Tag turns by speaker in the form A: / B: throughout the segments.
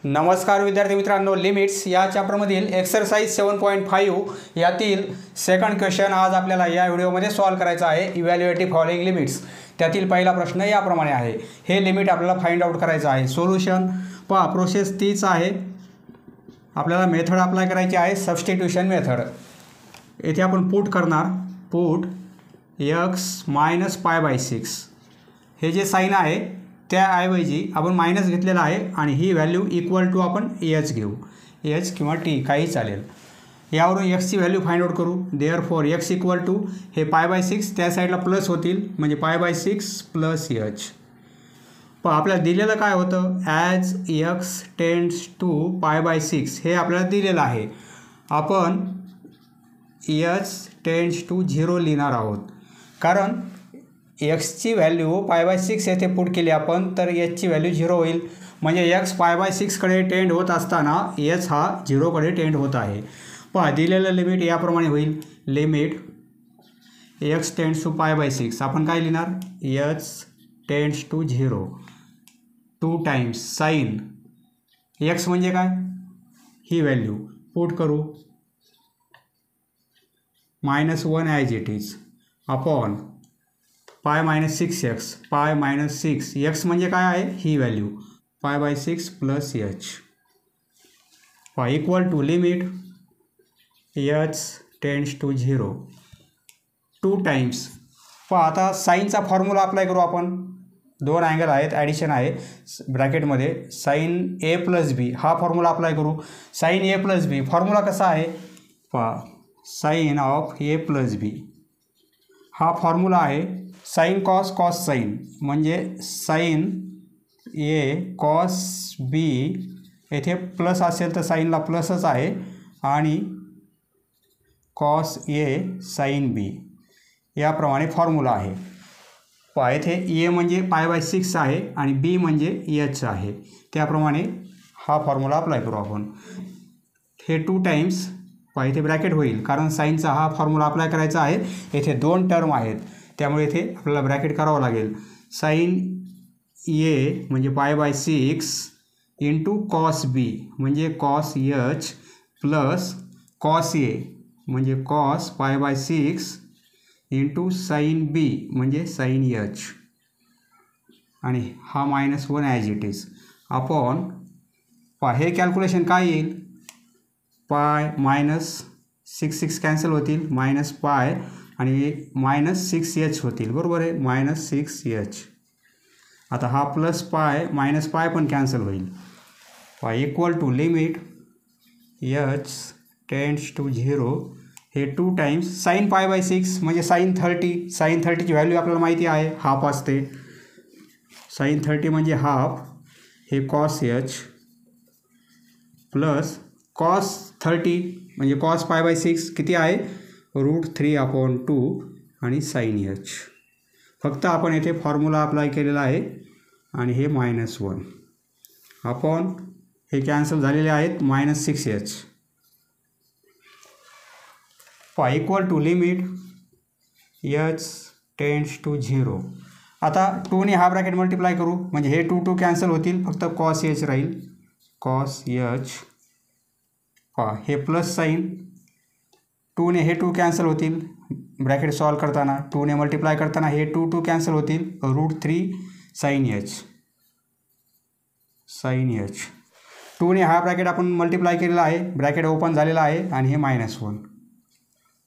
A: नमस्कार विद्यार्थी मित्रांनो, लिमिट्स या चॅप्टरमधील एक्सरसाइज 7.5 यातील सेकंड क्वेश्चन आज आपल्याला या व्हिडिओमध्ये सॉल्व करायचा आहे. इव्हॅल्युएटिव्ह फॉलोइंग लिमिट्स. त्यातील पहिला प्रश्न याप्रमाणे आहे. हे लिमिट आपल्याला फाइंड आउट करायचं आहे. सोल्युशन पहा, प्रोसेस तीच आहे. आपल्याला मेथड अप्लाय करायची आहे, सबस्टिट्यूशन मेथड. येथे आपण पुट करणार, पुट x - π/6. हे जे साइन आहे त्याऐवजी आपण मायनस घेतलेला आहे आणि ही व्हॅल्यू इक्वल टू आपण एच घेऊ. एच किंवा टी काही चालेल. यावरून एक्सची व्हॅल्यू फाइंड आउट करू. देअरफॉर एक्स इक्वल टू हे π/6 त्या साईडला प्लस होतील म्हणजे π/6 प्लस एच. पण आपल्याला दिलेलं काय होतं, ॲज एक्स टेंड्स टू π/6 हे आपल्याला दिलेलं आहे. आपण एच टेंड्स टू 0 लिहिणार आहोत कारण एक्सची व्हॅल्यू π/6 येथे पुट केली आपण तर एचची व्हॅल्यू 0 होईल. म्हणजे एक्स π/6 कडे टेंड होत असताना एच हा 0 कडे टेंड होत आहे. पहा, दिलेलं लिमिट याप्रमाणे होईल. लिमिट एक्स टेंड्स टू π/6 आपण काय लिहिणार, h tends to 0 2 times sine x म्हणजे काय, ही व्हॅल्यू पुट करू -1 as it is upon π-6x π-6 x म्हणजे काय आहे, ही value π/6 plus h equal to limit H tends to 0 2 times. आता साईनचा फॉर्म्युला अप्लाय करू आपण. दोन अँगल आहेत, ॲडिशन आहे ब्रॅकेटमध्ये. साइन ए प्लस बी हा फॉर्म्युला अप्लाय करू. साइन ए प्लस बी फॉर्म्युला कसा आहे पहा, साइन ऑफ ए प्लस बी हा फॉर्म्युला आहे साइन कॉस कॉस साइन म्हणजे साइन ए कॉस बी. येथे प्लस असेल तर साईनला प्लसच आहे आणि कॉस ए साइन बी याप्रमाणे फॉर्म्युला आहे. पहा, येथे ए म्हणजे π/6 आहे आणि बी म्हणजे एच आहे. त्याप्रमाणे हा फॉर्म्युला अप्लाय करू आपण. हे 2 टाइम्स पहा इथे ब्रॅकेट होईल कारण साईनचा हा फॉर्म्युला अप्लाय करायचा आहे. येथे 2 टर्म आहेत त्यामुळे इथे आपल्याला ब्रॅकेट करावं लागेल. साइन ए म्हणजे π/6 इंटू कॉस बी म्हणजे कॉस एच प्लस कॉस ए म्हणजे कॉस π/6 इंटू साइन बी म्हणजे साइन एच आणि हा -1 ॲज इट इज अपॉन पहा हे कॅल्क्युलेशन काय येईल, -6 कॅन्सल होतील, -π आणि -6h होतील, बरोबर आहे, -6h. आता हा प्लस पाय मायनस पाय पण कॅन्सल होईल. Equal to limit H tends to 0 हे 2 टाइम्स साइन π/6 म्हणजे साइन 30. साइन 30ची व्हॅल्यू आपल्याला माहिती आहे, हाफ असते. साइन 30 म्हणजे हाफ, हे कॉस एच प्लस कॉस 30 म्हणजे कॉस π/6 किती आहे, √3/2 आणि साइन एच. फक्त आपण येथे फॉर्म्युला अप्लाय केलेला आहे आणि हे -1 अपॉन हे कॅन्सल झालेले आहेत -6h equal to limit H tends to 0. आता 2ने हा ब्रॅकेट मल्टिप्लाय करू म्हणजे हे 2 कॅन्सल होतील, फक्त कॉस एच राहील, कॉस एच. हे प्लस साइन 2ने हे 2 कॅन्सल होतील ब्रॅकेट सॉल्व करताना. 2ने मल्टिप्लाय करताना हे 2 कॅन्सल होतील, √3 साइन एच साइन एच. 2ने हा ब्रॅकेट आपण मल्टिप्लाय केलेला आहे, ब्रॅकेट ओपन झालेला आहे आणि हे -1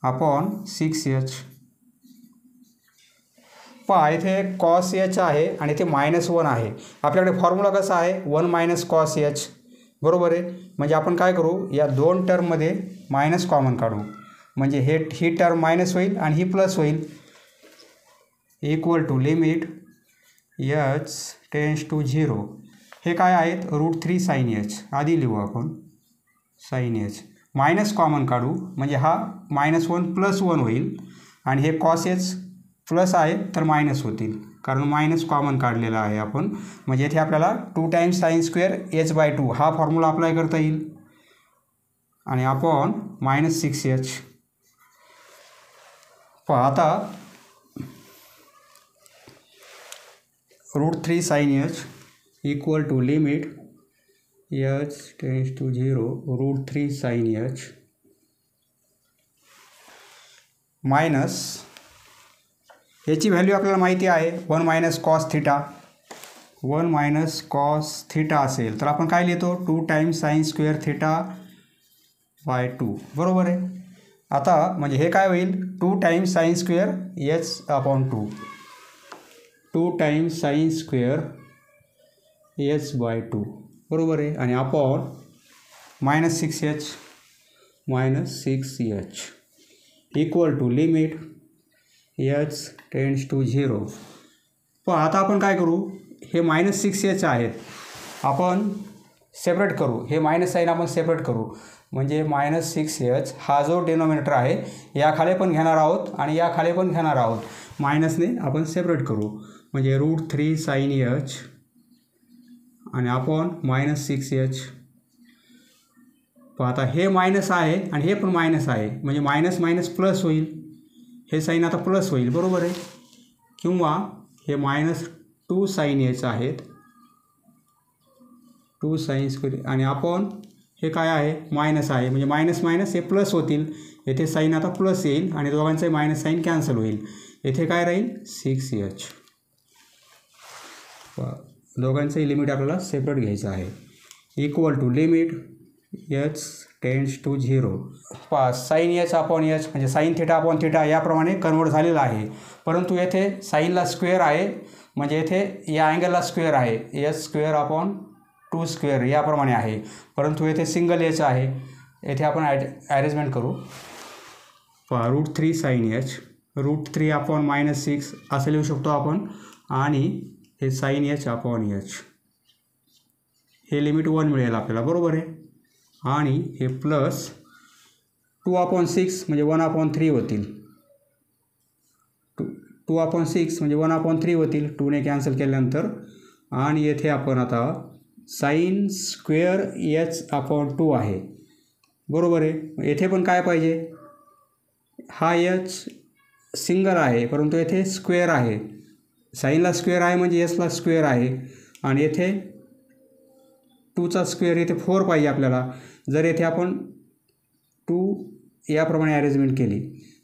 A: अपॉन 6h. पहा इथे कॉस एच आहे आणि इथे -1 आहे. आपल्याकडे फॉर्म्युला कसा आहे, 1 - कॉस एच, बरोबर आहे. म्हणजे आपण काय करू, या 2 टर्ममध्ये मायनस कॉमन काढू म्हणजे ही टर्म मायनस होईल आणि ही प्लस होईल. Equal to limit H tends to 0 हे काय आहेत, √3 साइन एच. आधी लिहू आपण साइन एच, मायनस कॉमन काढू म्हणजे हा -1 + 1 होईल आणि हे कॉस एच प्लस आहे तर मायनस होतील कारण मायनस कॉमन काढलेला आहे आपण. म्हणजे इथे आपल्याला 2 टाइम्स साइन स्क्वेअर h/2 हा फॉर्म्युला अप्लाय करता येईल आणि अपॉन -6h. आता √3 sine h equal to limit h tends to 0 √3 sin h minus याची व्हॅल्यू आपल्याला माहिती आहे 1 minus cos theta 1 minus cos theta असेल तर आपण काय लिहितो 2 times sine square theta by 2 बरोबर आहे. आता म्हणजे हे काय होईल 2 times sine square h upon 2 2 times sine square h by 2 बरोबर आहे आणि upon minus 6h equal to limit h tends to 0. पण आता आपण काय करू हे मायनस 6h आहेत आपण सेपरेट करू हे मायनस साईन आपण सेपरेट करू म्हणजे मायनस 6h हा जो डिनॉमिनेटर आहे या खाली पण घेणार आहोत आणि या खाली पण घेणार आहोत मायनसने आपण सेपरेट करू म्हणजे √3 sin h आणि अपॉन मायनस 6h. पण आता हे मायनस आहे आणि हे पण मायनस आहे म्हणजे मायनस मायनस प्लस होईल हे साईन आता प्लस होईल बरोबर आहे किंवा हे मायनस 2 sin h आहेत 2 sin स्क्वेअर आणि अपॉन हे काय आहे मायनस आहे म्हणजे मायनस मायनस हे प्लस होतील येथे साईन आता प्लस येईल आणि दोघांचे मायनस साईन कॅन्सल होईल येथे काय राहील 6h. दोघांचंही लिमिट आपल्याला सेपरेट घ्यायचं आहे equal to limit h tends to 0. Sine h upon h म्हणजे साईन थिटा अपॉन थिटा याप्रमाणे कन्वर्ट झालेला आहे परंतु येथे साईनला स्क्वेअर आहे म्हणजे येथे या अँगलला स्क्वेअर आहे h स्क्वेअर अपॉन 2 स्क्वेअर याप्रमाणे आहे परंतु येथे सिंगल h आहे येथे आपण ॲरेंजमेंट करू √3 sin h √3 अपॉन मायनस 6 असं लिहू शकतो आपण आणि हे sin h अपॉन h हे लिमिट 1 मिळेल आपल्याला बरोबर आहे आणि हे प्लस 2 अपॉन 6 म्हणजे 1 अपॉन 3 होतील 2 अपॉन 6 म्हणजे 1 अपॉन 3 होतील 2ने कॅन्सल केल्यानंतर आणि येथे आपण आता साइन स्क्वेअर h अपॉन 2 आहे बरोबर आहे. येथे पण काय पाहिजे हा h सिंगल आहे परंतु येथे स्क्वेअर आहे साईनला स्क्वेअर आहे म्हणजे hला स्क्वेअर आहे आणि येथे 2चा स्क्वेअर येथे 4 पाहिजे आपल्याला. जर येथे आपण 2 याप्रमाणे अरेंजमेंट केली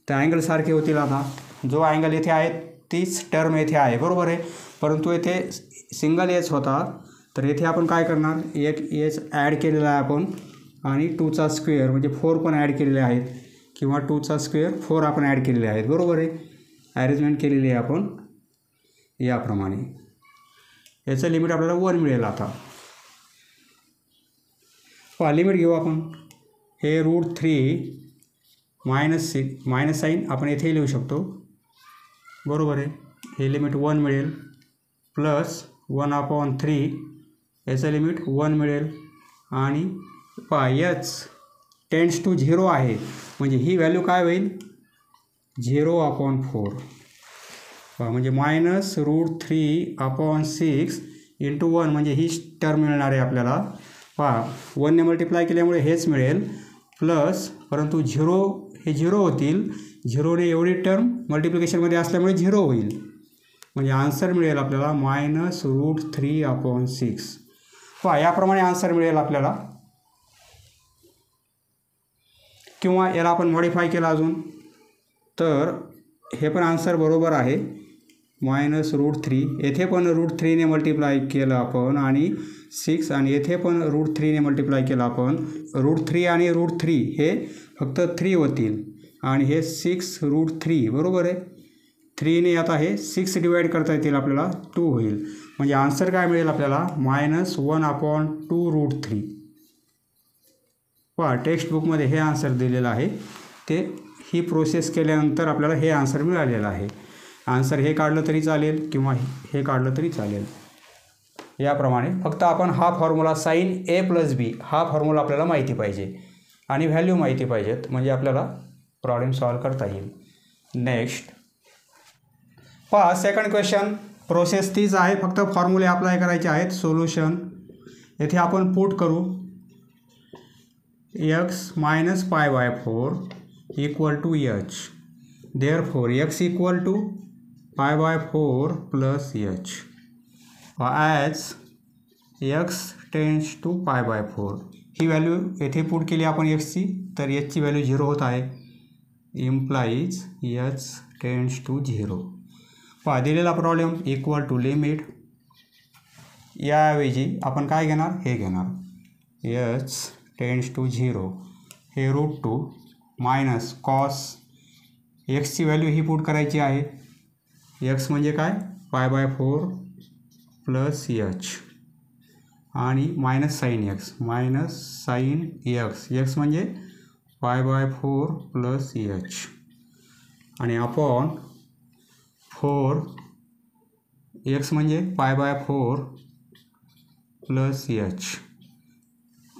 A: तर अँगल सारखे होतील. आता जो अँगल येथे आहे तीच टर्म येथे आहे बरोबर आहे परंतु येथे सिंगल एच होता तर येथे आपण काय करणार एक एच ॲड केलेला आहे आपण आणि 2चा स्क्वेअर म्हणजे 4 पण ॲड केलेले आहेत किंवा 2चा स्क्वेअर 4 आपण ॲड केलेले आहेत बरोबर आहे. अरेंजमेंट केलेली आहे आपण याप्रमाणे याचं लिमिट आपल्याला 1 मिळेल. आता लिमिट घेऊ आपण हे √3 मायनस 6 मायनस साईन आपण येथे लिहू शकतो बरोबर आहे. हे लिमिट 1 मिळेल प्लस 1 अपॉन 3 याचं लिमिट 1 मिळेल आणि h टेंड्स टू 0 आहे म्हणजे ही व्हॅल्यू काय होईल 0 अपॉन 4 म्हणजे मायनस √3 अपॉन 6 इंटू 1 म्हणजे ही टर्म मिळणार आहे आपल्याला. 1ने मल्टिप्लाय केल्यामुळे हेच मिळेल प्लस परंतु 0 हे 0 होतील 0ने एवढी टर्म मल्टिप्लिकेशनमध्ये असल्यामुळे 0 होईल म्हणजे आन्सर मिळेल आपल्याला मायनस √3 अपॉन 6. याप्रमाणे आन्सर मिळेल आपल्याला किंवा याला आपण मॉडिफाय केलं अजून तर हे पण आन्सर बरोबर आहे मायनस √3 येथे पण √3ने मल्टिप्लाय केलं आपण आणि 6 आणि येथे पण √3ने मल्टिप्लाय केलं आपण. √3 आणि √3 हे फक्त 3 होतील आणि हे 6 √3 बरोबर आहे. 3ने आता हे 6 डिवाइड करता येतील आपल्याला 2 होईल म्हणजे आन्सर काय मिळेल आपल्याला मायनस 1 अपॉन 2 √3. टेक्स्टबुकमध्ये हे आन्सर दिलेलं आहे ते ही प्रोसेस केल्यानंतर आपल्याला हे आन्सर मिळालेलं आहे. आन्सर हे काढलं तरी चालेल किंवा हे काढलं तरी चालेल याप्रमाणे. फक्त आपण हा फॉर्म्युला साइन a + b हा फॉर्म्युला आपल्याला माहिती पाहिजे आणि व्हॅल्यू माहिती पाहिजेत म्हणजे आपल्याला प्रॉब्लेम सॉल्व करता येईल. नेक्स्ट सेकंड क्वेश्चन प्रोसेस तीच आहे फक्त फॉर्म्युले अप्लाय करायचे आहेत. सोल्युशन येथे आपण पुट करू x minus π/4 equal to h. Therefore x equal to π/4 plus h. As x tends to π/4 ही व्हॅल्यू येथे पुट केली आपण एक्सची, तर एचची व्हॅल्यू 0 होत आहे. Implies h tends to 0. पहा दिलेला प्रॉब्लेम इक्वल टू लिमिट, याऐवजी आपण काय घेणार, हे घेणार. एच टेन्स टू 0 हे √2 मायनस कॉस एक्सची व्हॅल्यू ही पुट करायची आहे. एक्स म्हणजे काय, π/4 प्लस एच आणि मायनस साईन एक्स, एक्स म्हणजे π/4 प्लस एच आणि अपॉन 4 एक्स म्हणजे π/4 प्लस एच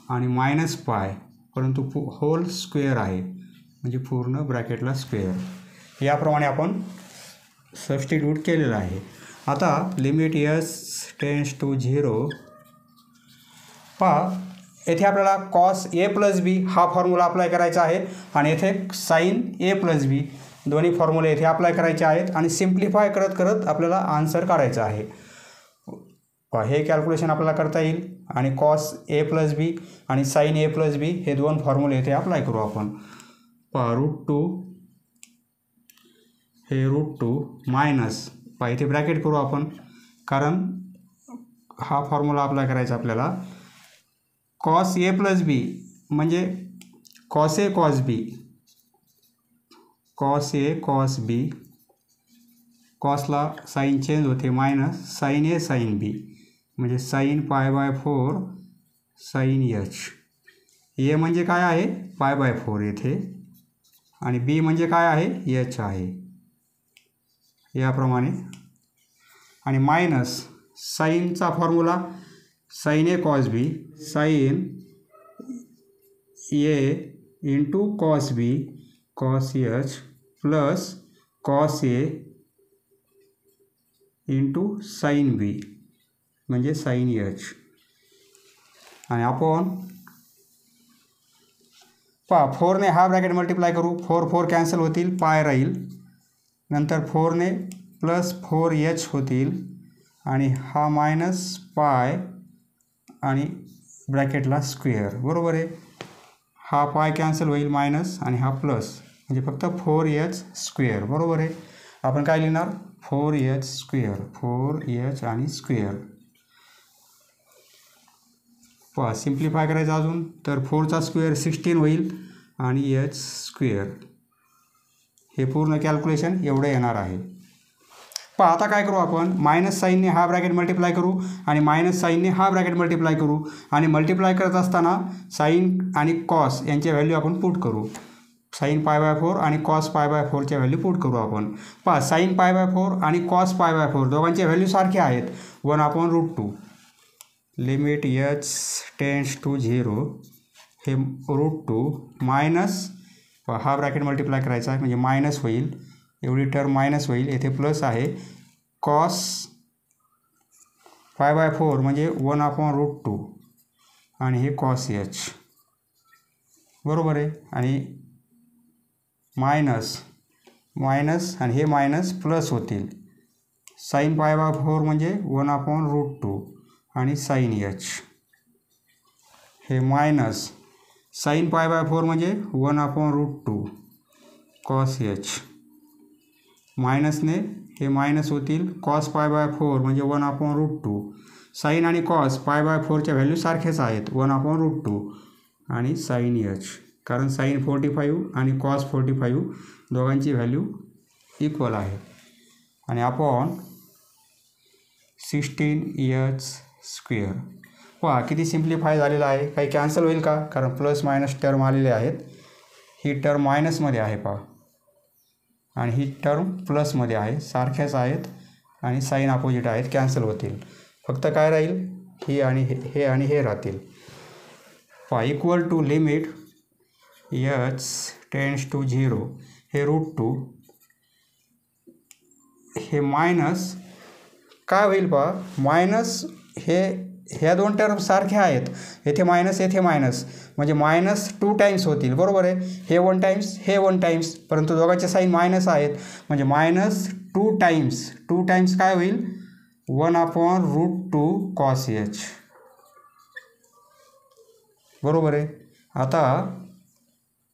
A: आणि मायनस पाय, परंतु होल स्क्वेअर आहे म्हणजे पूर्ण ब्रॅकेटला स्क्वेअर. याप्रमाणे आपण सबस्टिट्यूट केलेलं आहे. आता लिमिट एच टेन्स टू 0. पहा येथे आपल्याला कॉस ए प्लस बी हा फॉर्म्युला अप्लाय करायचा आहे आणि येथे साईन ए प्लस बी दोन्ही फॉर्म्युले येथे अप्लाय करायचे आहेत आणि सिम्प्लिफाय करत करत आपल्याला आन्सर काढायचं आहे. हे कॅल्क्युलेशन आपल्याला करता येईल आणि कॉस ए प्लस बी आणि साईन ए प्लस बी हे दोन फॉर्म्युले येथे अप्लाय करू आपण. पहा √2 हे √2 मायनस, पहा इथे ब्रॅकेट करू आपण कारण हा फॉर्म्युला अप्लाय करायचा आपल्याला. कॉस ए प्लस बी म्हणजे cos a cos B, cos a cos b, कॉसला साईन चेंज होते मायनस साईन ए साईन बी म्हणजे साईन π/4 साईन एच. ए म्हणजे काय आहे π/4 येथे आणि बी म्हणजे काय आहे एच आहे याप्रमाणे. आणि मायनस साईनचा formula sine A cos B, sine A into cos B cos h plus cos A into sine बी म्हणजे साईन एच आणि अपॉन, पहा 4ने हा ब्रॅकेट मल्टिप्लाय करू, 4 कॅन्सल होतील, पाय राहील, नंतर 4ने प्लस 4h होतील आणि हा मायनस पाय आणि ब्रॅकेटला स्क्वेअर, बरोबर आहे. हा पाय कॅन्सल होईल मायनस आणि हा प्लस म्हणजे फक्त 4h स्क्वेअर, बरोबर आहे. आपण काय लिहिणार 4h स्क्वेअर, 4h आणि स्क्वेअर. पहा सिम्प्लिफाय करायचं अजून तर 4चा स्क्वेअर 16 होईल आणि h स्क्वेअर. हे पूर्ण कॅल्क्युलेशन एवढं येणार आहे. पहा आता काय करू आपण, मायनस साईनने हा ब्रॅकेट मल्टिप्लाय करू आणि मायनस साईनने हा ब्रॅकेट मल्टिप्लाय करू आणि मल्टिप्लाय करत असताना साईन आणि कॉस यांच्या व्हॅल्यू आपण पुट करू. साईन π/4 आणि कॉस π/4च्या व्हॅल्यू पुट करू आपण. पहा साईन π/4 आणि कॉस π/4 दोघांच्या व्हॅल्यू सारख्या आहेत, 1/√2. लिमिट एच टेन्स टू 0 हे √2 मायनस, हा ब्रॅकेट मल्टिप्लाय करायचा आहे म्हणजे मायनस होईल, एवढी टर्म मायनस होईल, येथे प्लस आहे. कॉस π/4 म्हणजे 1/√2 आणि हे कॉस एच, बरोबर आहे. आणि मायनस मायनस आणि हे मायनस प्लस होतील. साईन π/4 म्हणजे 1/√2 आणि साईन एच, हे मायनस साईन π/4 म्हणजे 1/√2 कॉस एच, मायनसने हे मायनस होतील, कॉस π/4 म्हणजे 1/√2. साईन आणि कॉस π/4च्या व्हॅल्यू सारखेच आहेत, 1/√2 आणि साईन एच, कारण साईन 45 आणि कॉस 45 दोघांची व्हॅल्यू इक्वल आहे आणि अपॉन 16h स्क्वेअर. पहा किती सिम्प्लिफाय झालेलं आहे. काही कॅन्सल होईल का, कारण प्लस मायनस टर्म आलेले आहेत. ही टर्म मायनसमध्ये आहे पहा आणि ही टर्म प्लसमध्ये आहे, सारख्याच आहेत आणि साईन अपोजिट आहेत, कॅन्सल होतील. फक्त काय राहील, ही आणि हे आणि हे राहतील. पहा equal to limit H tends to 0 हे √2 हे मायनस काय होईल पहा, मायनस हे ह्या दोन टर्म सारख्या आहेत, येथे मायनस येथे मायनस म्हणजे मायनस 2 टाइम्स होतील, बरोबर आहे. हे 1 टाइम्स हे 1 टाइम्स, परंतु दोघांचे साईन मायनस आहेत म्हणजे मायनस 2 टाइम्स काय होईल 1/√2 कॉस एच. बरोबर आहे. आता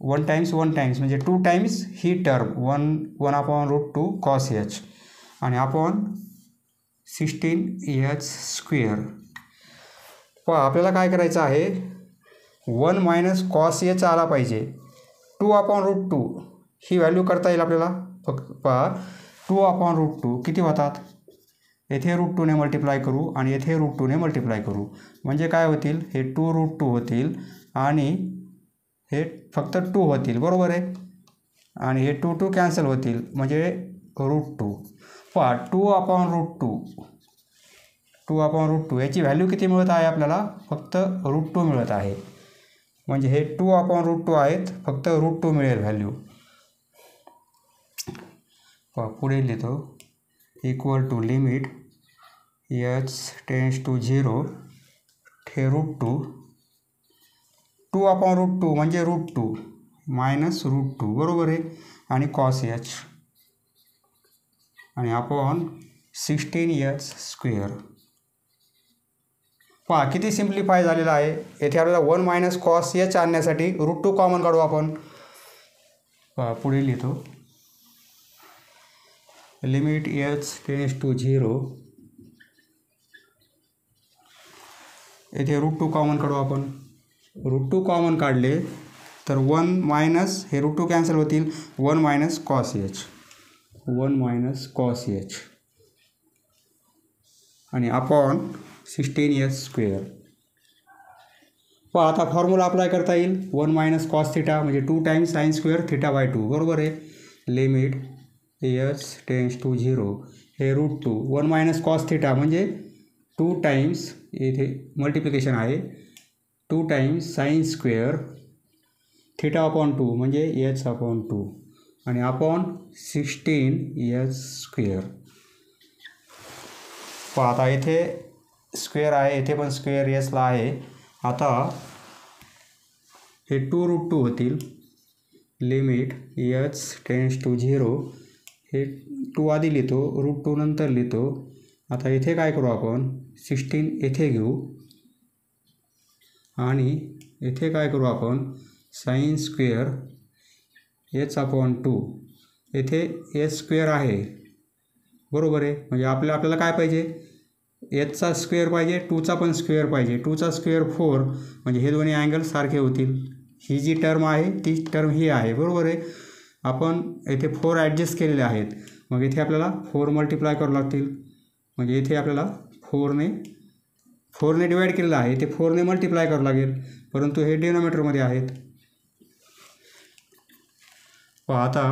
A: 1 टाइम्स म्हणजे 2 टाइम्स ही टर्म 1/√2 cos h आणि अपॉन 16h². पहा आपल्याला काय करायचं आहे, 1 मायनस कॉस एच आला पाहिजे. 2/√2 ही व्हॅल्यू करता येईल आपल्याला. फक्त पहा 2/√2 किती होतात, येथे √2ने मल्टिप्लाय करू आणि येथे √2ने मल्टिप्लाय करू म्हणजे काय होतील, हे 2√2 होतील आणि हे फक्त 2 होतील. बरोबर आहे. आणि हे 2 कॅन्सल होतील म्हणजे √2. पहा 2/√2 याची व्हॅल्यू किती मिळत आहे आपल्याला, फक्त √2 मिळत आहे. म्हणजे हे 2/√2 आहेत, फक्त √2 मिळेल व्हॅल्यू. पुढे लिहितो equal to limit h tends to 0 हे √2. 2/√2 म्हणजे √2 मायनस √2 बरोबर आहे. आणि कॉस h आणि अपॉन 16h². पहा किती सिम्प्लिफाय झालेला आहे. येथे आपल्याला 1 मायनस कॉस एच आणण्यासाठी √2 कॉमन काढू आपण. पहा पुढे लिहितो लिमिट h टेन्स टू 0 येथे √2 कॉमन काढू आपण. √2 कॉमन काढले तर 1 मायनस हे √2 कॅन्सल होतील, 1 मायनस कॉस एच आणि अपॉन 16h². पहा आता फॉर्म्युला अप्लाय करता येईल. 1 मायनस कॉस थिटा म्हणजे 2 टाइम्स sin² θ/2 बरोबर आहे. लिमिट h टेन्स टू 0 हे √2. 1 मायनस कॉस थिटा म्हणजे 2 टाइम्स, येथे मल्टिप्लिकेशन आहे, 2 टाइम्स sin² θ/2 म्हणजे h/2 आणि अपॉन 16h². पहा आता येथे स्क्वेअर आहे, येथे पण स्क्वेअर एसला आहे. आता हे 2√2 होतील. लिमिट h टेन्स टू 0 हे 2 आधी लिहितो, √2 नंतर लिहितो. आता येथे काय करू आपण, 16 येथे घेऊ आणि येथे काय करू आपण, sin² h/2 येथे h² आहे बरोबर आहे. म्हणजे आपल्याला काय पाहिजे, एचचा स्क्वेअर पाहिजे, 2चा पण स्क्वेअर पाहिजे. 2चा स्क्वेअर 4 म्हणजे हे दोन्ही अँगल सारखे होतील. ही जी टर्म आहे ती टर्म ही आहे बरोबर आहे. आपण येथे 4 ॲडजस्ट केलेले आहेत, मग इथे आपल्याला 4 मल्टिप्लाय करावं लागतील. म्हणजे इथे आपल्याला 4ने डिवाईड केलेलं आहे, ते 4ने मल्टिप्लाय करावं लागेल, परंतु हे डिनॉमिनेटरमध्ये आहेत. पहा आता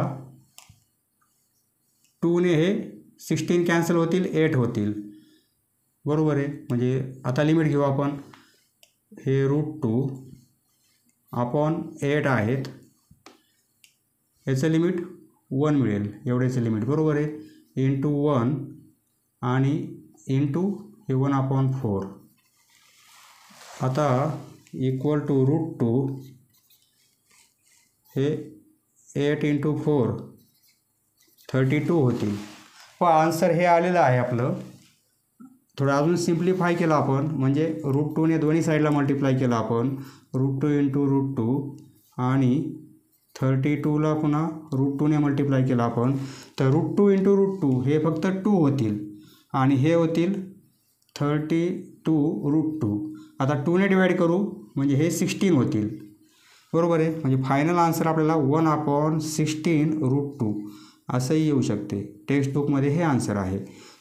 A: 2ने हे 16 कॅन्सल होतील, 8 होतील बरोबर आहे. म्हणजे आता लिमिट घेऊ आपण, हे √2 अपॉन 8 आहेत, याचं लिमिट 1 मिळेल, एवढ्याचं लिमिट बरोबर आहे. इंटू 1 आणि इंटू हे 1/4. आता इक्वल टू √2 हे 8 × 4 32 होतील. पण आन्सर हे आलेलं आहे आपलं. थोडं अजून सिम्प्लिफाय केलं आपण, म्हणजे √2ने दोन्ही साईडला मल्टिप्लाय केलं आपण, √2 × √2 आणि 32ला पुन्हा √2ने मल्टिप्लाय केलं आपण, तर √2 × √2 हे फक्त 2 होतील आणि हे होतील 32√2. आता 2ने डिवाईड करू म्हणजे हे 16 होतील बरोबर आहे. म्हणजे फायनल आन्सर आपल्याला 1/16√2 असंही येऊ शकते. टेक्स्टबुकमध्ये हे आन्सर आहे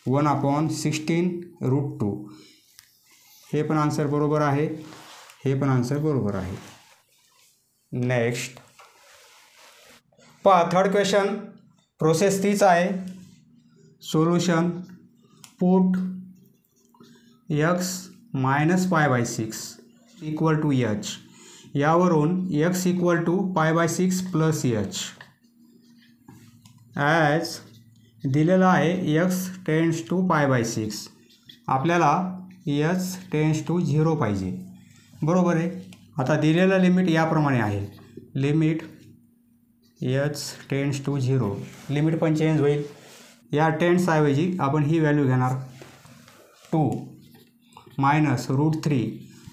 A: 1/16√2. हे पण आन्सर बरोबर आहे, हे पण आन्सर बरोबर आहे. नेक्स्ट पहा थर्ड क्वेश्चन, प्रोसेस तीच आहे. Solution put x - π/6 equal to h, यावरून x equal to π/6 plus h as दिलेलं आहे x टेन्स टू π/6. आपल्याला h टेन्स टू 0 पाहिजे बरोबर आहे. आता दिलेलं लिमिट याप्रमाणे आहे, limit h tends to 0, limit पण चेंज होईल. या टेन्सऐवजी आपण ही व्हॅल्यू घेणार, 2 - √3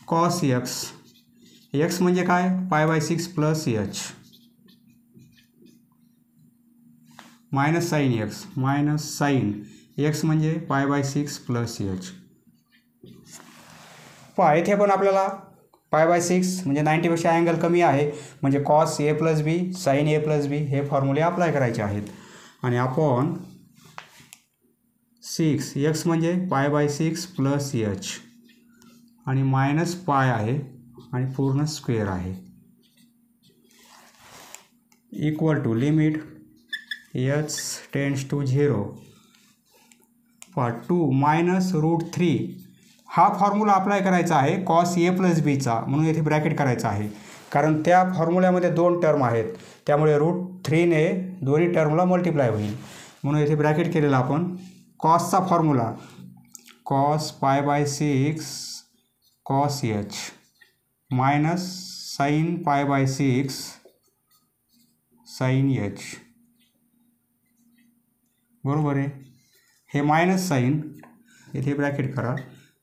A: cos x एक्स म्हणजे काय π/6 plus H minus sine x minus sine x म्हणजे π/6 प्लस एच. पहा इथे पण आपल्याला π/6 म्हणजे 90पेक्षा अँगल कमी आहे म्हणजे cos A plus B sine A plus B हे फॉर्म्युले अप्लाय करायचे आहेत. आणि आपण 6 एक्स म्हणजे π/6 प्लस एच आणि मायनस पाय आहे आणि पूर्ण स्क्वेअर आहे equal to limit H tends to 0 2 minus √3 हा फॉर्म्युला अप्लाय करायचा आहे कॉस ए प्लस बीचा म्हणून येथे ब्रॅकेट करायचा आहे कारण त्या फॉर्म्युल्यामध्ये 2 टर्म आहेत त्यामुळे √3ने दोन्ही टर्मला मल्टिप्लाय होईल म्हणून येथे ब्रॅकेट केलेला आपण कॉसचा formula cos π/6 cos h minus sine π/6 sine H बरोबर आहे. हे मायनस साईन इथे ब्रॅकेट करा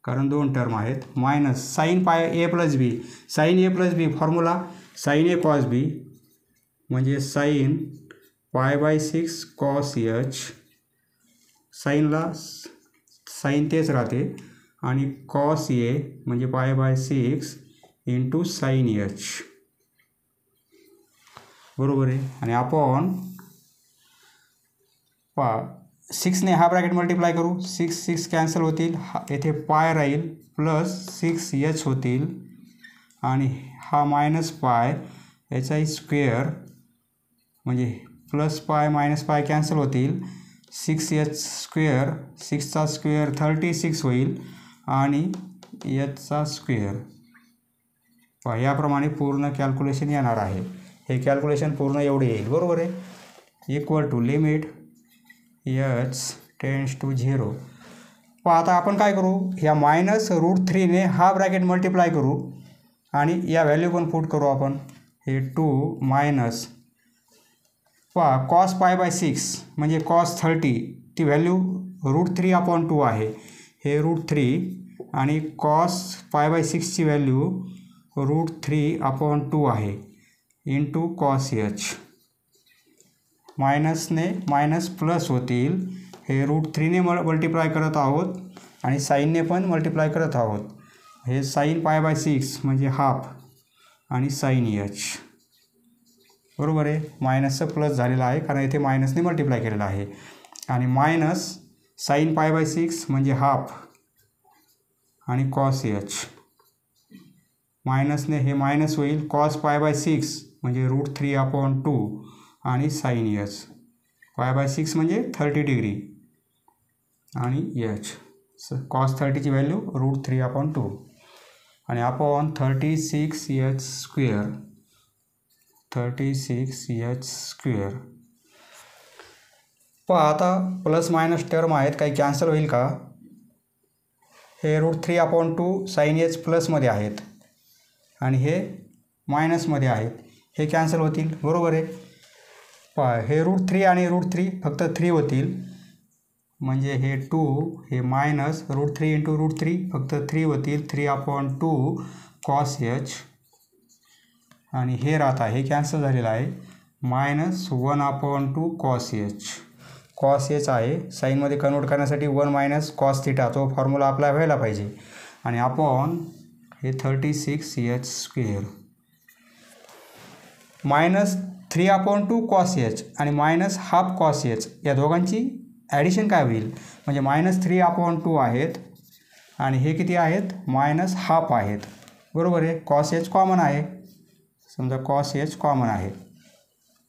A: कारण 2 टर्म आहेत minus sine A plus B sine A plus B formula sine A cos B म्हणजे साईन π/6 कॉस एच साईनला साईन तेच राहते आणि कॉस ए म्हणजे π/6 इंटू साईन एच बरोबर आहे. आणि आपण 6ने हा ब्रॅकेट मल्टिप्लाय करू 6 कॅन्सल होतील येथे पाय राहील प्लस 6 एच होतील आणि हा मायनस पाय याचा स्क्वेअर म्हणजे plus pi minus pi cancel होतील 6 एच स्क्वेअर 6चा स्क्वेअर 36 होईल आणि एचचा स्क्वेअर याप्रमाणे पूर्ण कॅल्क्युलेशन येणार आहे. हे कॅल्क्युलेशन पूर्ण एवढे येईल बरोबर आहे equal to limit H tends to 0. आता आपण काय करू ह्या मायनस √3ने हा ब्रॅकेट मल्टिप्लाय करू आणि या व्हॅल्यू पण पुट करू आपण हे 2 मायनस कॉस π/6 म्हणजे कॉस 30 ती व्हॅल्यू √3/2 आहे हे √3 आणि कॉस π/6ची व्हॅल्यू √3/2 आहे इंटू कॉस एच मायनसने मायनस प्लस होतील हे √3ने मल्टिप्लाय करत आहोत आणि साईनने पण मल्टिप्लाय करत आहोत हे साईन π/6 म्हणजे हाफ आणि साईन एच बरोबर आहे मायनसचं प्लस झालेलं आहे कारण इथे मायनसने मल्टिप्लाय केलेलं आहे आणि मायनस साईन π/6 म्हणजे हाफ आणि कॉस एच मायनसने हे मायनस होईल कॉस π/6 म्हणजे √3/2 आणि साईन एच π/6 म्हणजे 30 डिग्री आणि एच कॉस 30ची व्हॅल्यू √3/2 आणि आपण 36 एच स्क्वेअर आता प्लस मायनस टर्म आहेत काही कॅन्सल होईल का हे √3/2 साईन एच प्लसमध्ये आहेत आणि हे मायनसमध्ये आहेत हे कॅन्सल होतील बरोबर आहे. हे √3 आणि √3 फक्त 3 होतील म्हणजे हे 2 हे मायनस √3 इंटू √3 फक्त 3 होतील 3/2 कॉस एच आणि हे राहत आहे हे कॅन्सल झालेलं आहे मायनस 1/2 कॉस एच आहे साईनमध्ये कन्वर्ट करण्यासाठी 1 मायनस कॉस थिटा तो फॉर्म्युला अप्लाय व्हायला पाहिजे आणि आपण हे 36 H square minus 3/2 cos H आणि मायनस हाफ कॉस एच या दोघांची ॲडिशन काय होईल म्हणजे मायनस 3/2 आहेत आणि हे किती आहेत मायनस हाफ आहेत बरोबर आहे. कॉस एच कॉमन आहे समजा कॉस एच कॉमन आहे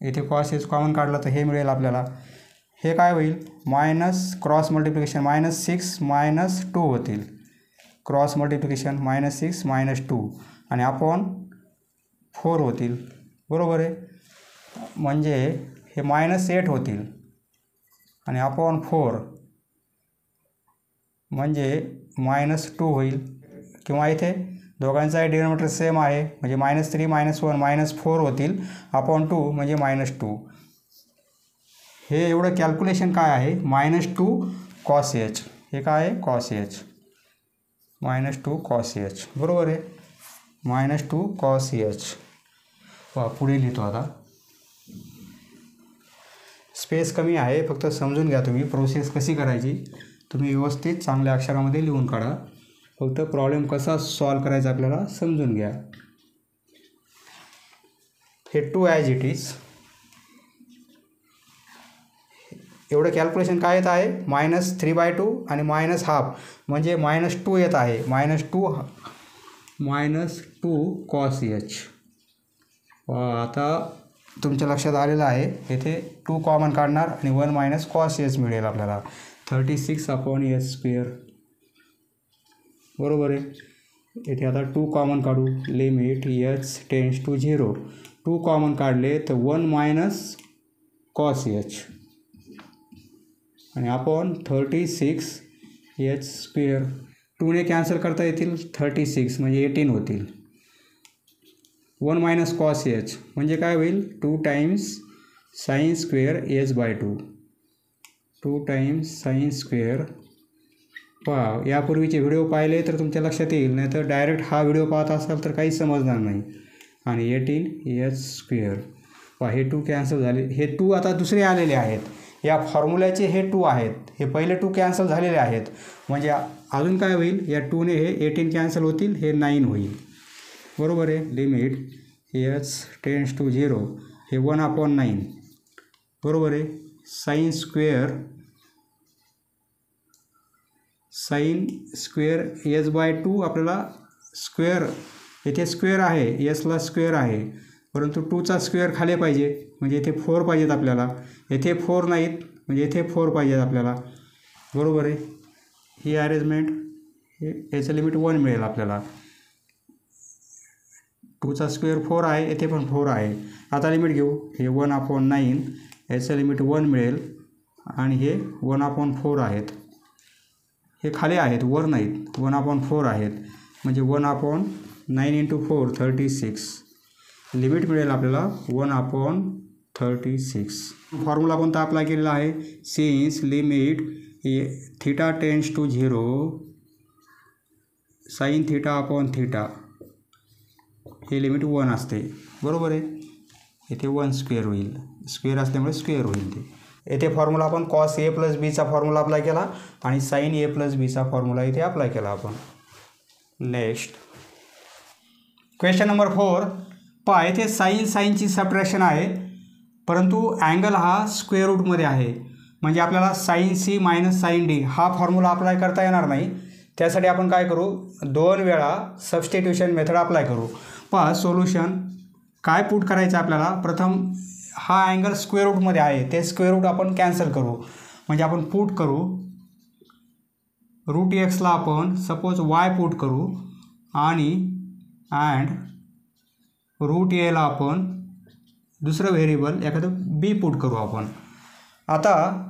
A: इथे कॉस एच कॉमन काढलं तर हे मिळेल आपल्याला हे काय होईल minus cross multiplication minus 6 minus 2 होतील क्रॉस मल्टिप्लिकेशन मायनस 6 मायनस 2 आणि आपण 4 होतील बरोबर आहे म्हणजे हे मायनस 8 होतील आणि आपण 4 म्हणजे मायनस 2 होईल किंवा इथे दोघांचाही डिनॉमिनेटर सेम आहे म्हणजे -3 -1 -4 होतील अपॉन 2 म्हणजे -2 हे एवढं कॅल्क्युलेशन काय आहे -2 कॉस एच हे काय आहे कॉस एच -2 कॉस एच बरोबर आहे. -2 cos h. वा पुढे लिहितो आता. स्पेस कमी आहे, फक्त समजून घ्या तुम्ही प्रोसेस कशी करायची. तुम्ही व्यवस्थित चांगल्या अक्षरामध्ये लिहून काढा. फक्त प्रॉब्लेम कसा सॉल्व करायचा आपल्याला समजून घ्या. हे 2 ॲज इट इज. एवढं कॅल्क्युलेशन काय येत आहे, -3/2 आणि -½ म्हणजे -2 येत आहे. -2 cos h. आता तुमच्या लक्षात आलेलं आहे. येथे 2 कॉमन काढणार आणि 1 - cos h मिळेल आपल्याला. 36/h². बरोबर आहे. येथे आता 2 कॉमन काढू. Limit h tends to 0. 2 common काढले तर 1 - cos h आणि आपण 36h². 2ने कॅन्सल करता येतील. 36 म्हणजे 18 होतील. 1 - cos h म्हणजे काय होईल, 2 times sin² h/2. 2 times sin². पहा, यापूर्वीचे व्हिडिओ पाहिले तर तुमच्या लक्षात येईल, नाही तर डायरेक्ट हा व्हिडिओ पाहत असाल तर काही समजणार नाही. आणि 18h². पहा, हे 2 कॅन्सल झाले. हे 2 आता दुसरे आलेले आहेत. या फॉर्म्युल्याचे हे 2 आहेत. हे पहिले 2 कॅन्सल झालेले आहेत. म्हणजे अजून काय होईल, या 2ने हे 18 कॅन्सल होतील, हे 9 होईल. बरोबर आहे. Limit h tends to 0. हे 1/9. बरोबर आहे. sin² h/2 आपल्याला स्क्वेअर, येथे स्क्वेअर आहे, एसला स्क्वेअर आहे, परंतु 2चा स्क्वेअर खाली पाहिजे, म्हणजे येथे 4 पाहिजेत आपल्याला. येथे 4 नाहीत, म्हणजे येथे 4 पाहिजेत आपल्याला. बरोबर आहे. ही अरेंजमेंट, याचं लिमिट 1 मिळेल आपल्याला. 2चा स्क्वेअर 4 आहे, येथे पण 4 आहे. आता लिमिट घेऊ. हे 1/9, याचं लिमिट 1 मिळेल आणि हे 1/4 आहेत. हे खाली आहेत, वर नाहीत. 1/4 आहेत, म्हणजे 1/9 × 4 36. लिमिट मिळेल आपल्याला 1/36. फॉर्म्युला कोणता अप्लाय केलेला आहे, since limit θ tends to 0 sin θ/θ. हे लिमिट 1 असते. बरोबर आहे. येथे 1² होईल. स्क्वेअर असल्यामुळे स्क्वेअर होईल ते. येथे फॉर्म्युला आपण cos a + b चा फॉर्म्युला अप्लाय केला आणि sin a + b चा फॉर्म्युला इथे अप्लाय केला आपण. Next question number 4. पहा, येथे साईनची सबट्रॅक्शन आहे, परंतु अँगल हा स्क्वेअर रूटमध्ये आहे. म्हणजे आपल्याला sin c - sin d हा फॉर्म्युला अप्लाय करता येणार नाही. त्यासाठी आपण काय करू, 2 वेळा सबस्टिट्यूशन मेथड अप्लाय करू. पहा, सोल्युशन काय पुट करायचं आपल्याला. प्रथम हा अँगल स्क्वेअर रूटमध्ये आहे, ते स्क्वेअर रूट आपण कॅन्सल करू. म्हणजे आपण पुट करू √x ला आपण सपोज y पुट करू आणि √a ला आपण दुसरं व्हेरिएबल एखादं b पुट करू आपण. आता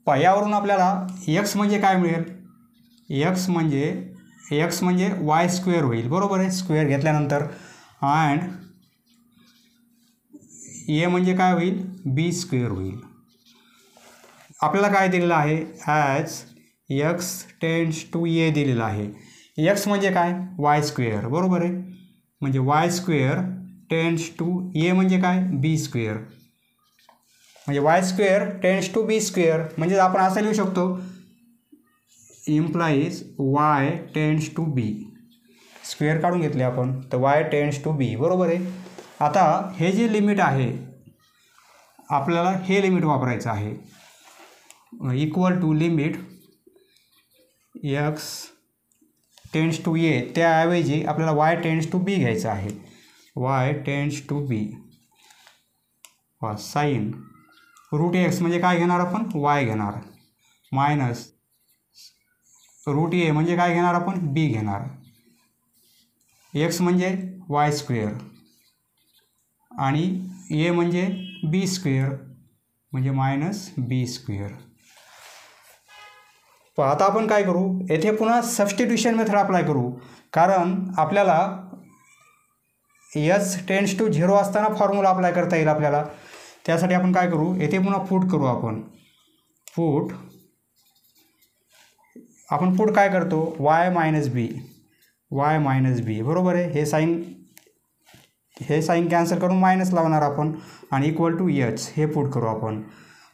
A: यावरून आपल्याला x म्हणजे काय मिळेल, x म्हणजे y² होईल. बरोबर आहे. स्क्वेअर घेतल्यानंतर अँड a म्हणजे काय होईल, b² होईल. आपल्याला काय दिलेलं आहे, as x tends to a दिलेलं आहे. x म्हणजे काय, y². बरोबर आहे. म्हणजे y² टेंड्स टू a म्हणजे काय, b². म्हणजे y² टेंड्स टू b². म्हणजे आपण असं लिहू शकतो, implies y tends to b. Square काढून घेतले आपण, तर y टेंड्स टू b. बरोबर आहे. आता हे जे लिमिट आहे, आपल्याला हे लिमिट वापरायचं आहे. Equal to limit x tends to a, त्याऐवजी आपल्याला y टेंड्स टू b घ्यायचं आहे. y tends to b. Sine √x म्हणजे काय घेणार आपण, y घेणार, मायनस √a म्हणजे काय घेणार आपण, b घेणार. x म्हणजे y² आणि a म्हणजे b² म्हणजे -b². आता आपण काय करू, येथे पुन्हा सबस्टिट्यूशन मेथड अप्लाय करू. कारण आपल्याला h टेंड्स टू 0 असताना फॉर्म्युला अप्लाय करता येईल आपल्याला. त्यासाठी आपण काय करू, येथे पुन्हा पुट करू आपण. पुट काय करतो, y - b. वाय मायनस बी, बरोबर आहे. हे साईन कॅन्सल करून मायनस लावणार आपण आणि इक्वल टू एच हे पुट करू आपण.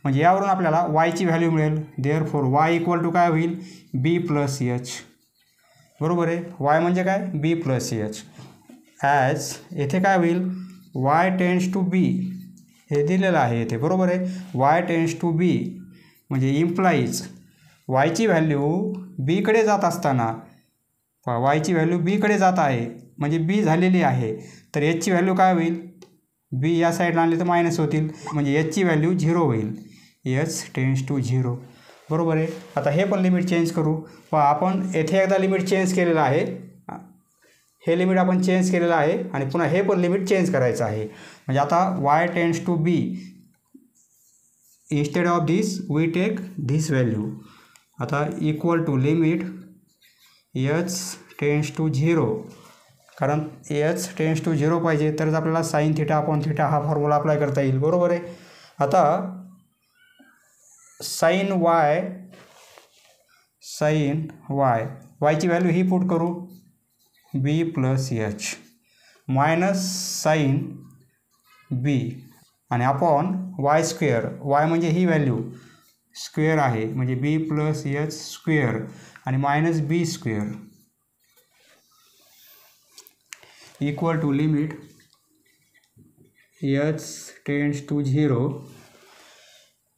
A: म्हणजे यावरून आपल्याला वायची व्हॅल्यू मिळेल. देअरफॉर वाय इक्वल टू काय होईल, बी प्लस एच, बरोबर आहे. वाय म्हणजे काय, बी प्लस एच. ॲज येथे काय होईल, वाय टेन्स टू बी हे दिलेलं आहे येथे, बरोबर आहे. वाय टेन्स टू बी म्हणजे इम्प्लाईज वायची व्हॅल्यू बीकडे जात असताना, वायची व्हॅल्यू बीकडे जात आहे म्हणजे बी झालेली आहे, तर एचची व्हॅल्यू काय होईल, बी या साईडला आणली तर मायनस होतील म्हणजे एचची व्हॅल्यू 0 होईल. एच टेन्स टू 0, बरोबर आहे. आता हे पण लिमिट चेंज करू. आपण येथे एकदा लिमिट चेंज केलेलं आहे, हे लिमिट आपण चेंज केलेलं आहे आणि पुन्हा हे पण लिमिट चेंज करायचं आहे. म्हणजे आता y tends to B, instead of this we take this value. आता equal to limit H tends to 0, कारण एच टेन्स टू 0 पाहिजे तरच आपल्याला साईन थिटा अपॉन थिटा हा फॉर्म्युला अप्लाय करता येईल, बरोबर आहे. आता साईन वाय वायची व्हॅल्यू ही पुट करू, B plus H minus sine B आणि अपॉन वाय स्क्वेअर. वाय म्हणजे ही व्हॅल्यू स्क्वेअर आहे म्हणजे बी प्लस एच स्क्वेअर आणि minus B square equal to limit H tends to 0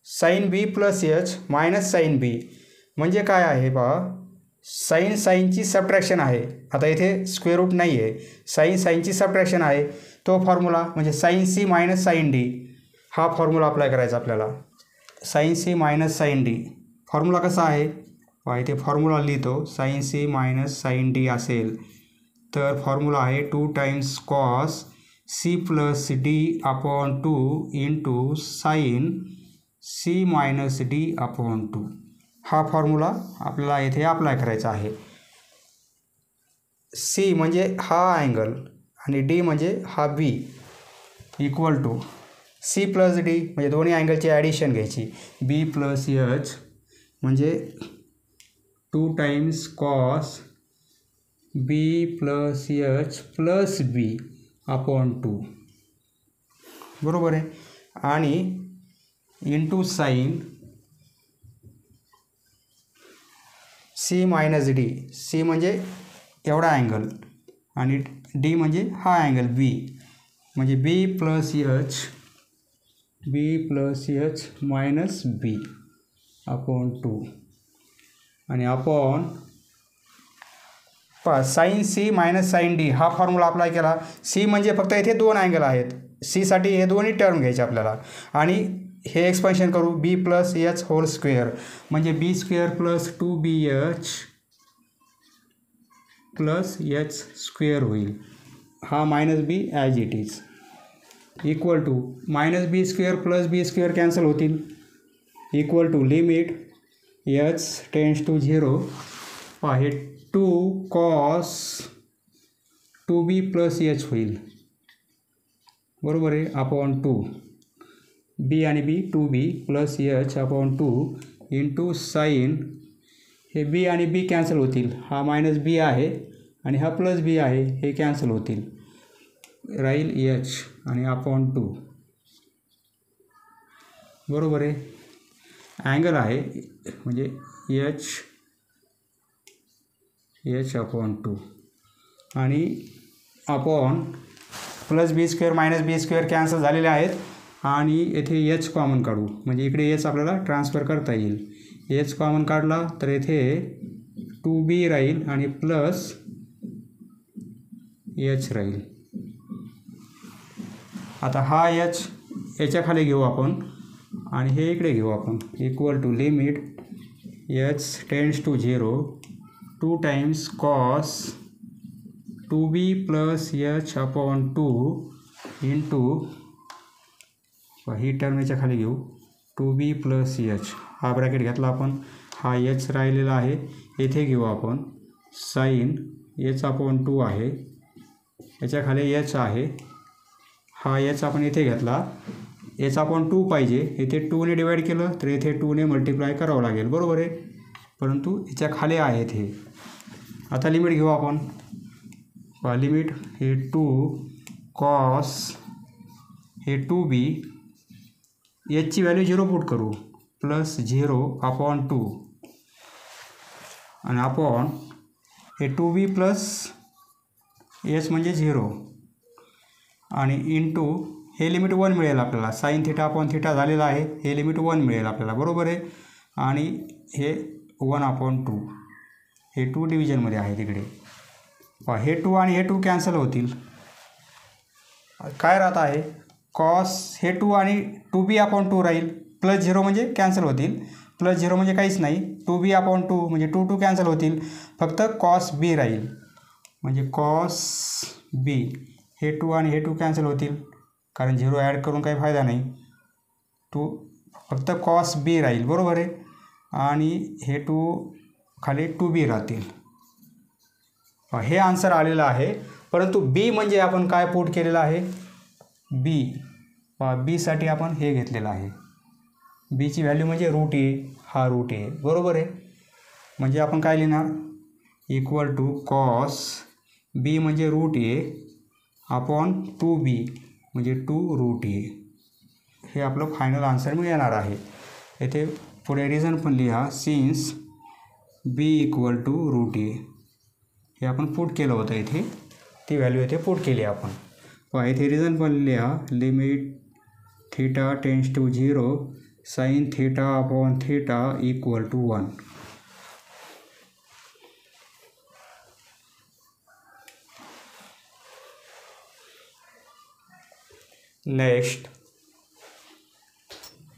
A: sine B plus H minus sine बी म्हणजे काय आहे पहा, साईनची subtraction आहे. आता इथे स्क्वेअर रूट नाही आहे, साईनची सबट्रॅक्शन आहे. तो फॉर्म्युला म्हणजे sine C minus sine D हा फॉर्म्युला अप्लाय करायचा आपल्याला. Sine C minus sine D formula कसा आहे, इथे फॉर्म्युला लिहितो. Sine C minus sine D असेल तर फॉर्म्युला आहे 2 times cos C plus D upon 2 into sine C minus D upon 2. हा फॉर्म्युला आपल्याला इथे अप्लाय करायचा आहे. सी म्हणजे हा अँगल आणि डी म्हणजे हा B equal to C plus D म्हणजे दोन्ही अँगलची ॲडिशन घ्यायची. बी प्लस एच म्हणजे 2 times cos B plus H plus B upon 2, बरोबर आहे. आणि into sine C minus D, C म्हणजे एवढा अँगल आणि डी म्हणजे हा अँगल बी म्हणजे B plus H minus B upon 2 आणि upon sine C minus sine D हा फॉर्म्युला अप्लाय केला. सी म्हणजे फक्त इथे 2 अँगल आहेत, सीसाठी हे दोन्ही टर्म घ्यायचे आपल्याला आणि हे एक्सपान्शन करू B plus h whole square म्हणजे B square plus 2bh plus H square होईल. हा minus B as it is equal to minus B square plus B square cancel होतील equal to limit H tends to 0 हे 2 cos 2b plus H होईल, बरोबर आहे. Upon 2 B आणि B 2b plus H upon 2 into sine हे B आणि बी cancel होतील, हा मायनस बी आहे आणि हा प्लस बी आहे हे कॅन्सल होतील, राहील एच आणि अपॉन 2, बरोबर आहे. अँगल आहे म्हणजे एच अपॉन 2 आणि upon plus B square minus B square cancel झालेले आहेत आणि येथे एच कॉमन काढू म्हणजे इकडे एच आपल्याला ट्रान्सफर करता येईल. एच कॉमन काढला तर येथे 2b राहील आणि प्लस एच राहील. आता हा एच याच्या खाली घेऊ आपण आणि हे इकडे घेऊ आपण equal to limit H tends to 0 2 times cos 2b plus H upon 2 into ही टर्म याच्या खाली घेऊ 2b प्लस एच हा ब्रॅकेट घेतला आपण, हा एच राहिलेला आहे येथे घेऊ आपण साईन एच अपॉन 2 आहे याच्या खाली एच आहे, हा एच आपण इथे घेतला, एच अपॉन 2 पाहिजे इथे 2 ने डिवाईड केलं तर इथे 2 ने मल्टिप्लाय करावं लागेल, बरोबर आहे. परंतु याच्या खाली आहे इथे. आता लिमिट घेऊ आपण लिमिट हे 2 कॉस हे 2b, याची व्हॅल्यू 0 पुट करू, प्लस 0/2 आणि अपॉन हे 2b प्लस एच म्हणजे 0 आणि इंटू हे लिमिट 1 मिळेल आपल्याला, साईन थिटा अपॉन थिटा झालेलं आहे, हे लिमिट 1 मिळेल आपल्याला, बरोबर आहे. आणि हे 1/2, हे 2 डिव्हिजनमध्ये आहे तिकडे. हे 2 आणि हे 2 कॅन्सल होतील. काय राहत आहे, कॉस हे 2 आणि 2b/2 राहील, प्लस 0 म्हणजे कॅन्सल होतील, प्लस 0 म्हणजे काहीच नाही, 2b/2 म्हणजे 2 कॅन्सल होतील, फक्त कॉस बी राहील, म्हणजे कॉस बी. हे 2 आणि हे 2 कॅन्सल होतील, कारण 0 ॲड करून काही फायदा नाही, फक्त कॉस बी राहील, बरोबर आहे. आणि हे 2 खाली 2b राहतील. हे आन्सर आलेलं आहे. परंतु बी म्हणजे आपण काय पुट केलेलं आहे, बीसाठी आपण हे घेतलेलं आहे, बीची व्हॅल्यू म्हणजे रूट ए, हा रूट ए, बरोबर आहे. म्हणजे आपण काय लिहिणार, इक्वल टू कॉस बी म्हणजे रूट ए अपॉन 2b म्हणजे 2 रूट ए. हे आपलं फायनल आन्सर मिळणार आहे. येथे पुढे रिझन पण लिहा, since B equal to root A, हे आपण पुट केलं होतं इथे, ती व्हॅल्यू इथे पुट केली आपण. इथे रिझन पण लिहा, limit theta tends to 0 sine theta upon theta equal to 1. Next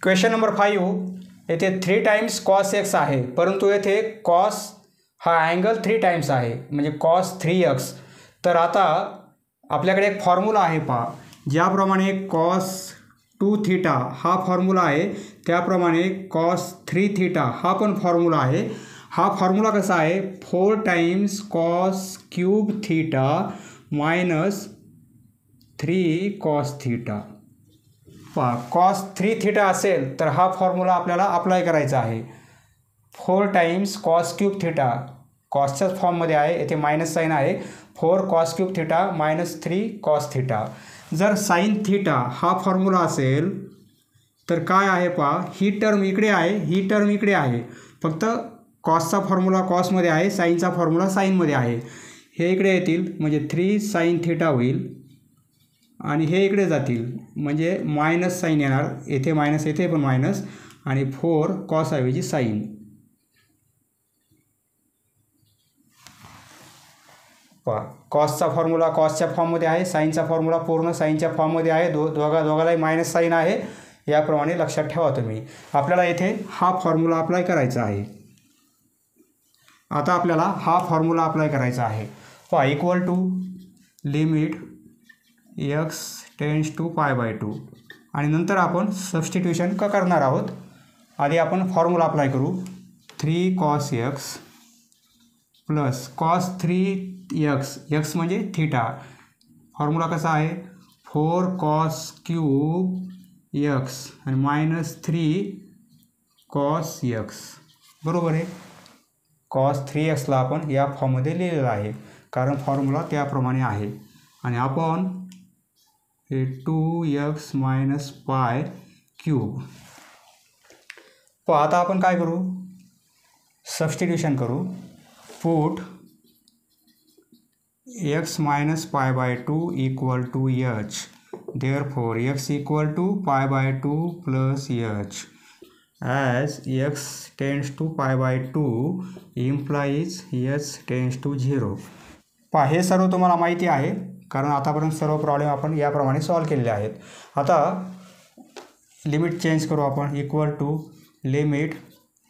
A: question number 5. येथे 3 टाइम्स कॉस एक्स आहे, परंतु येथे कॉस हा अँगल 3 टाइम्स आहे, म्हणजे कॉस 3x. तर आता आपल्याकडे एक फॉर्म्युला आहे पहा, ज्याप्रमाणे कॉस 2 थिटा हा फॉर्म्युला आहे, त्याप्रमाणे कॉस 3 थिटा हा पण फॉर्म्युला आहे. हा फॉर्म्युला कसा आहे, 4 times cos cube theta minus 3 cos theta. Cos 3 theta असेल तर हा फॉर्म्युला आपल्याला अप्लाय करायचा आहे. 4 टाइम्स कॉस क्यूब थिटा कॉसच्याच फॉर्ममध्ये आहे, येथे मायनस साईन आहे, 4 cos cube theta minus 3 cos theta. जर साईन थिटा हा फॉर्म्युला असेल तर काय आहे पहा, ही टर्म इकडे आहे, ही टर्म इकडे आहे, फक्त कॉसचा फॉर्म्युला कॉसमध्ये आहे, साईनचा फॉर्म्युला साईनमध्ये आहे. हे इकडे येतील म्हणजे 3 साईन थिटा होईल आणि हे इकडे जातील म्हणजे मायनस साईन येणार, येथे मायनस येथे पण मायनस आणि 4 कॉस ऐवजी साईन. कॉसचा फॉर्म्युला कॉसच्या फॉर्ममध्ये आहे, साईनचा फॉर्म्युला पूर्ण साईनच्या फॉर्ममध्ये आहे, दोघालाही मायनस साईन आहे, याप्रमाणे लक्षात ठेवा तुम्ही. आपल्याला येथे हा फॉर्म्युला अप्लाय करायचा आहे. आता आपल्याला हा फॉर्म्युला अप्लाय करायचा आहे. Equal to limit x tends to π/2 आणि नंतर आपण सबस्टिट्यूशन करणार आहोत. आधी आपण फॉर्म्युला अप्लाय करू, 3 cos x plus cos 3x, x म्हणजे थिटा, फॉर्म्युला कसा आहे 4 कॉस क्यूब x आणि मायनस 3 कॉस x, बरोबर आहे. कॉस 3xला आपण या फॉर्ममध्ये लिहिलेलं आहे, कारण फॉर्म्युला त्याप्रमाणे आहे. आणि आपण हे 2x मायनस पाय क्यूब. आता आपण काय करू, सबस्टिट्यूशन करू. Put x minus π/2 equal to h, therefore x equal to π/2 plus h. as x tends to π/2 implies h tends to 0. हे सर्व तुम्हाला माहिती आहे, कारण आतापर्यंत सर्व प्रॉब्लेम आपण याप्रमाणे सॉल्व केलेले आहेत. आता लिमिट चेंज करू आपण, इक्वल टू लिमिट,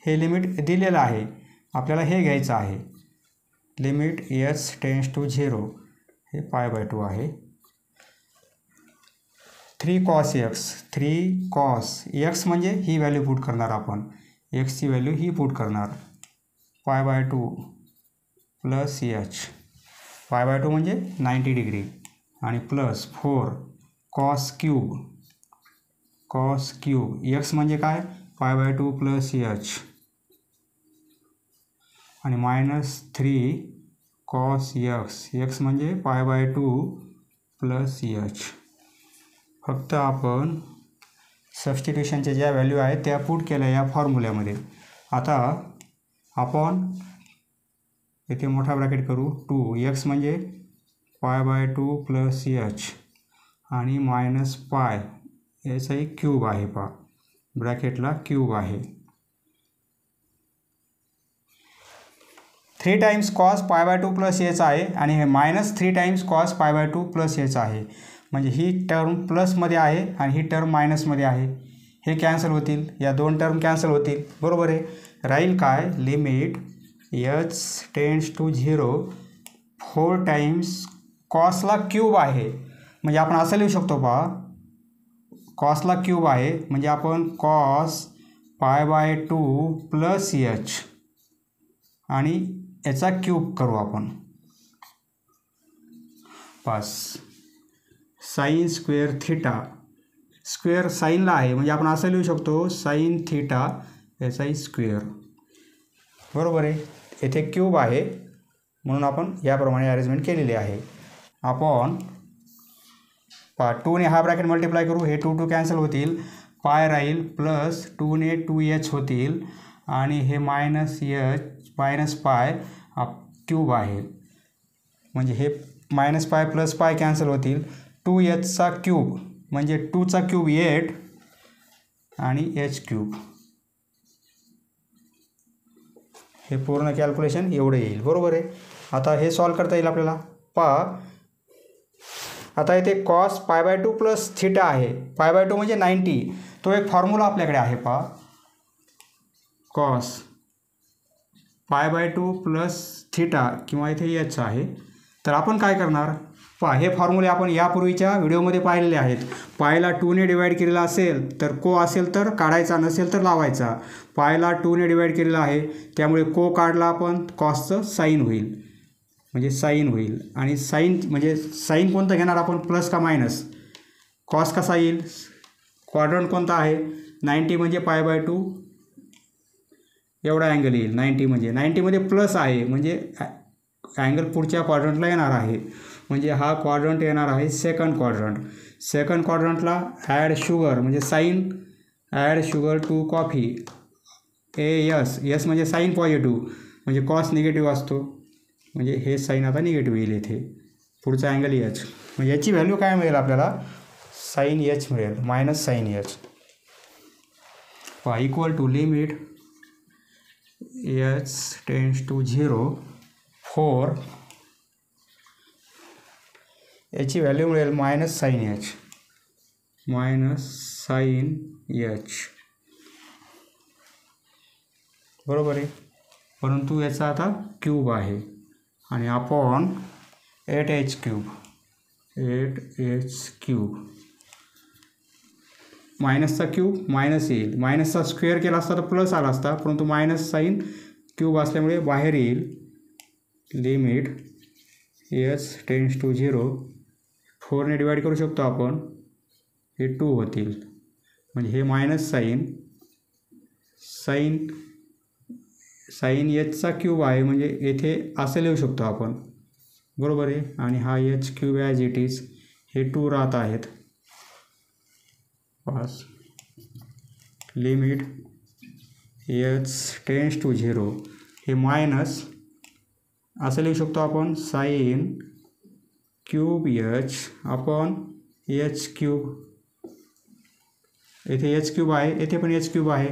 A: हे लिमिट दिलेलं आहे, आपल्याला हे घ्यायचं आहे, लिमिट h टेन्स टू 0, हे π/2 आहे. 3 cos x, 3 cos x म्हणजे ही व्हॅल्यू पुट करणार आपण, xची व्हॅल्यू ही पुट करणार, π/2 प्लस h, π/2 म्हणजे 90 डिग्री आणि प्लस 4 कॉस क्यूब x म्हणजे काय π/2 प्लस h आणि मायनस 3 कॉस एक्स, एक्स म्हणजे π/2 प्लस एच. फक्त आपण सबस्टिट्यूशनच्या ज्या व्हॅल्यू आहेत त्या पुट केल्या या फॉर्म्युल्यामध्ये. आता आपण इथे मोठा ब्रॅकेट करू. 2 एक्स म्हणजे π/2 प्लस एच आणि मायनस पाय याचाही क्यूब आहे. पहा ब्रॅकेटला क्यूब आहे. 3 टाइम्स कॉस π/2 प्लस एच आहे आणि हे minus 3 times cos π/2 plus h आहे. म्हणजे ही टर्म प्लसमध्ये आहे आणि ही टर्म मायनसमध्ये आहे. हे कॅन्सल होतील, या दोन टर्म कॅन्सल होतील. बरोबर आहे. राहील काय, limit H tends to 0 4 times कॉसला क्यूब आहे. म्हणजे आपण असं लिहू शकतो पहा, कॉसला क्यूब आहे म्हणजे आपण कॉस π/2 प्लस एच आणि याचा क्यूब करू आपण. Pass sine square theta, square साईनला आहे म्हणजे आपण असं लिहू शकतो साइन थिटा याचाही स्क्वेअर. बरोबर आहे. येथे क्यूब आहे म्हणून आपण याप्रमाणे अरेंजमेंट केलेली आहे. आपण 2 ने हा ब्रॅकेट मल्टिप्लाय करू. हे 2 2 कॅन्सल होतील, पाय राहील प्लस 2 ने 2h होतील आणि हे minus H minus pi cube आहे. म्हणजे हे मायनस पाय प्लस पाय कॅन्सल होतील. 2hचा क्यूब म्हणजे 2चा क्यूब 8 आणि एच क्यूब. हे पूर्ण कॅल्क्युलेशन एवढं येईल. बरोबर आहे. आता हे सॉल्व करता येईल आपल्याला. पहा आता इथे कॉस π/2 प्लस थिटा आहे. π/2 म्हणजे 90. तो एक फॉर्म्युला आपल्याकडे आहे. पहा कॉस π/2 प्लस थिटा किंवा इथे एच आहे. तर आपण काय करणार, पहा हे फॉर्म्युले आपण यापूर्वीच्या व्हिडिओमध्ये पाहिलेले आहेत. पायला 2 ने डिवाईड केलेला असेल तर को असेल तर काढायचा, नसेल तर लावायचा. पायला 2 ने डिवाईड केलेला आहे त्यामुळे को काढला आपण, कॉसचं साईन होईल म्हणजे साईन होईल. आणि साईन म्हणजे साईन कोणतं घेणार आपण, प्लस का मायनस. कॉस कसा येईल, क्वाड्रंट कोणता आहे 90 म्हणजे π/2 एवढा अँगल येईल. 90 म्हणजे 90मध्ये प्लस आहे म्हणजे अँगल पुढच्या क्वाड्रंटला येणार आहे. म्हणजे हा क्वाड्रंट येणार आहे सेकंड क्वाड्रंट. सेकंड क्वाड्रंटला ॲड शुगर म्हणजे sine, add sugar to coffee S, S म्हणजे साईन पॉझिटिव्ह म्हणजे कॉस निगेटिव्ह असतो. म्हणजे हे साईन आता निगेटिव्ह येईल इथे. पुढचा अँगल एच. म्हणजे याची व्हॅल्यू काय मिळेल आपल्याला, साईन एच मिळेल मायनस साईन एच. पहा equal to limit H tends to 0 4 याची व्हॅल्यू मिळेल minus sine H, minus sine H. बरोबर आहे. परंतु याचा आता क्यूब आहे आणि आपण 8h क्यूब, 8h क्यूब. मायनसचा क्यूब मायनस येईल, मायनसचा स्क्वेअर केला असता तर प्लस आला असता, परंतु मायनस साईन क्यूब असल्यामुळे बाहेर येईल. लिमिट एच टेंड्स टू 0 4 ने डिवाईड करू शकतो आपण, हे 2 होतील. म्हणजे हे मायनस साईन साईन साईन एचचा क्यूब आहे म्हणजे येथे असं लिहू शकतो आपण. बरोबर आहे. आणि हा H cube as it is, हे 2 राहत आहेत. पास लिमिट एच टेंड्स टू 0 हे मायनस असं लिहू शकतो आपण साईन क्यूब एच आपण एच क्यूब. येथे एच क्यूब आहे, येथे पण एच क्यूब आहे.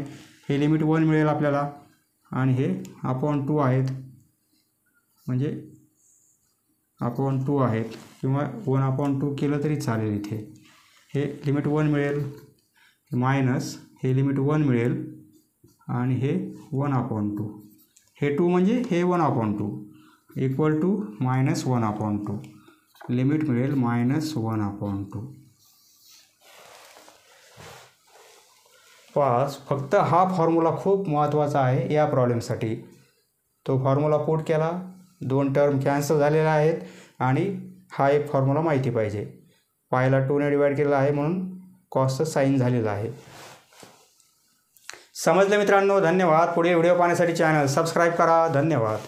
A: हे लिमिट 1 मिळेल आपल्याला आणि हे अपॉन 2 आहेत म्हणजे अपॉन 2 आहेत किंवा 1/2 केलं तरी चालेल. इथे हे लिमिट 1 मिळेल मायनस हे लिमिट 1 मिळेल आणि हे 1/2. हे 2 म्हणजे हे 1/2 इक्वल टू मायनस 1/2. लिमिट मिळेल मायनस 1/2. पास फक्त हा फॉर्म्युला खूप महत्त्वाचा आहे या प्रॉब्लेमसाठी. तो फॉर्म्युला पुट केला, 2 टर्म कॅन्सल झालेल्या आहेत आणि हा एक फॉर्म्युला माहिती पाहिजे. पायला 2 ने डिवाईड केलेला आहे म्हणून कॉसचं साईन झालेलं आहे. समजलं मित्रांनो? धन्यवाद. पुढे व्हिडिओ पाहण्यासाठी चॅनल सबस्क्राईब करा. धन्यवाद.